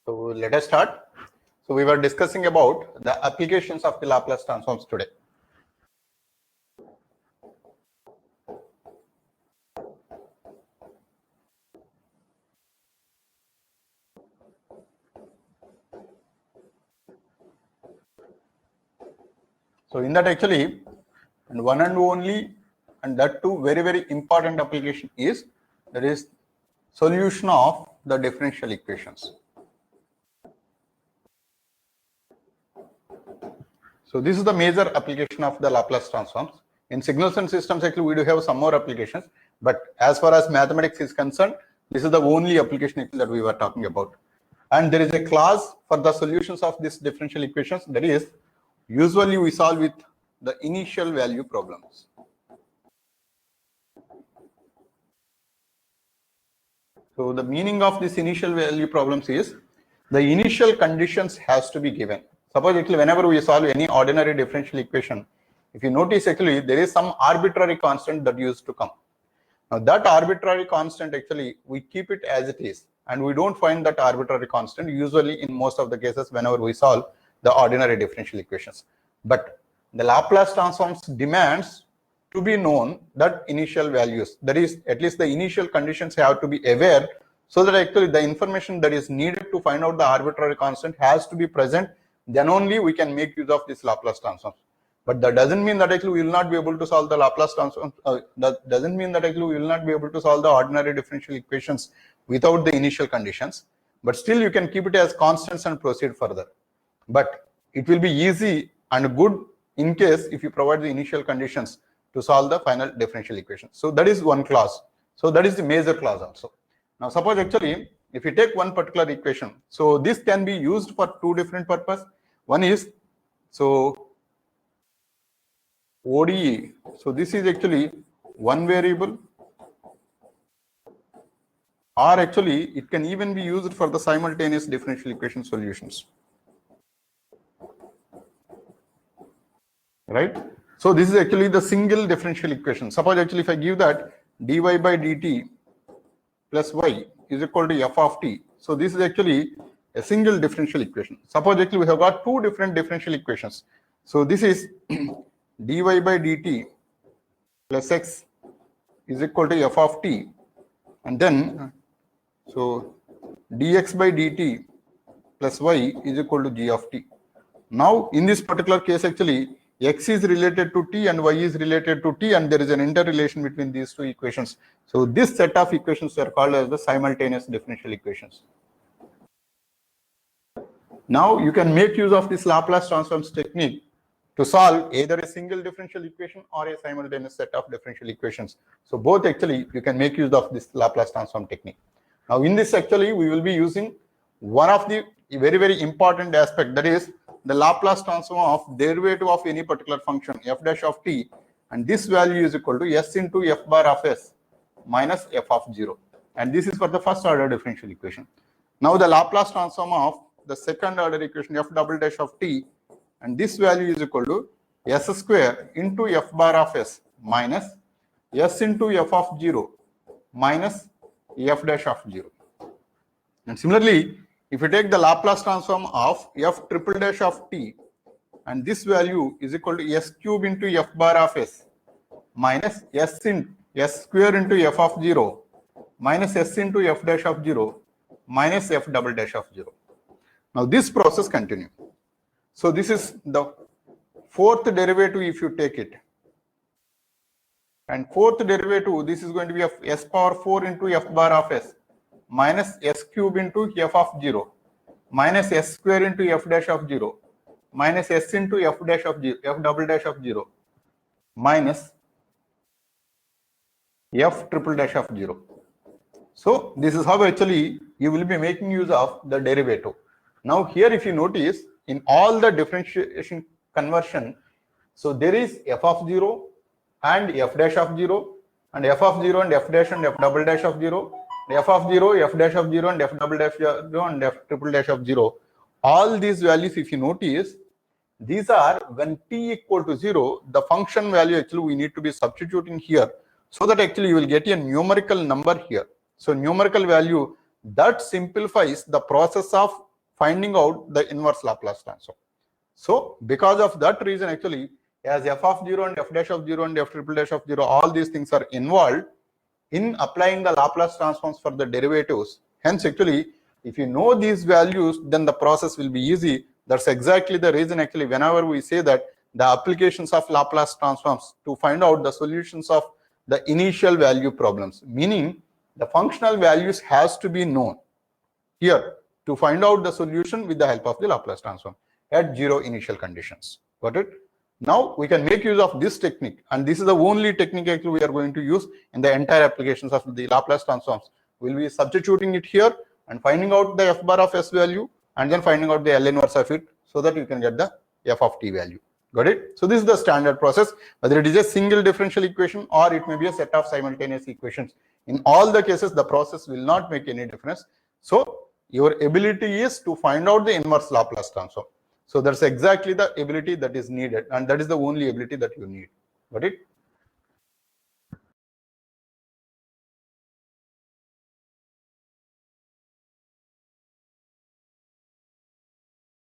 So let us start. So we were discussing about the applications of the Laplace transforms today. So in that actually, and one and only, and that too very important application is there is solution of the differential equations. So this is the major application of the Laplace transforms. In signals and systems, actually, we do have some more applications, but as far as mathematics is concerned, this is the only application that we were talking about. And there is a clause for the solutions of these differential equations. That is, usually we solve with the initial value problems. So the meaning of this initial value problems is the initial conditions has to be given. Suppose actually whenever we solve any ordinary differential equation, if you notice actually there is some arbitrary constant that used to come. Now that arbitrary constant actually we keep it as it is, and we don't find that arbitrary constant usually in most of the cases whenever we solve the ordinary differential equations. But the Laplace transforms demands to be known that initial values, that is at least the initial conditions have to be aware, so that actually the information that is needed to find out the arbitrary constant has to be present. Then only we can make use of this Laplace transform. But that doesn't mean that actually we will not be able to solve the Laplace transform. That doesn't mean that actually we will not be able to solve the ordinary differential equations without the initial conditions. But still you can keep it as constants and proceed further. But it will be easy and good in case if you provide the initial conditions to solve the final differential equation. So that is one clause. So that is the major clause also. Now suppose actually if you take one particular equation, so this can be used for two different purposes. One is so ODE. So this is actually one variable, or actually it can even be used for the simultaneous differential equation solutions. Right? So this is actually the single differential equation. Suppose actually if I give that dy by dt plus y is equal to f of t. So this is actually a single differential equation. Suppose actually we have got two different differential equations. So this is dy by dt plus x is equal to f of t, and then so dx by dt plus y is equal to g of t. Now in this particular case actually x is related to t and y is related to t, and there is an interrelation between these two equations. So this set of equations are called as the simultaneous differential equations. Now you can make use of this Laplace transforms technique to solve either a single differential equation or a simultaneous set of differential equations. So both actually you can make use of this Laplace transform technique. Now in this actually we will be using one of the very important aspect, that is the Laplace transform of derivative of any particular function f dash of t, and this value is equal to s into f bar of s minus f of 0, and this is for the first order differential equation. Now the Laplace transform of the second order equation f double dash of t, and this value is equal to s square into f bar of s minus s into f of 0 minus f dash of 0. And similarly, if you take the Laplace transform of f triple dash of t, and this value is equal to s cube into f bar of s minus s square into f of 0 minus s into f dash of 0 minus f double dash of 0. Now this process continues. So this is the fourth derivative if you take it. And fourth derivative, this is going to be of s power 4 into f bar of s minus s cube into f of 0 minus s square into f dash of 0 minus s into f dash of 0, f double dash of 0 minus f triple dash of 0. So this is how actually you will be making use of the derivative. Now here if you notice in all the differentiation conversion, so there is f of 0 and f dash of 0 and f of 0 and f dash and f double dash of 0, f of 0, f dash of 0 and f double dash of 0 and f triple dash of 0. All these values if you notice, these are when t equal to 0, the function value actually we need to be substituting here, so that actually you will get a numerical number here. So numerical value that simplifies the process of finding out the inverse Laplace transform. So because of that reason, actually, as f of 0 and f dash of 0 and f triple dash of 0, all these things are involved in applying the Laplace transforms for the derivatives. Hence, actually, if you know these values, then the process will be easy. That's exactly the reason, actually, whenever we say that the applications of Laplace transforms to find out the solutions of the initial value problems, meaning the functional values has to be known here to find out the solution with the help of the Laplace transform at 0 initial conditions. Got it? Now we can make use of this technique, and this is the only technique actually we are going to use in the entire applications of the Laplace transforms. We'll be substituting it here and finding out the f bar of s value and then finding out the L inverse of it so that you can get the f of t value. Got it? So this is the standard process, whether it is a single differential equation or it may be a set of simultaneous equations. In all the cases, the process will not make any difference. So your ability is to find out the inverse Laplace transform. So that's exactly the ability that is needed, and that is the only ability that you need. Got it?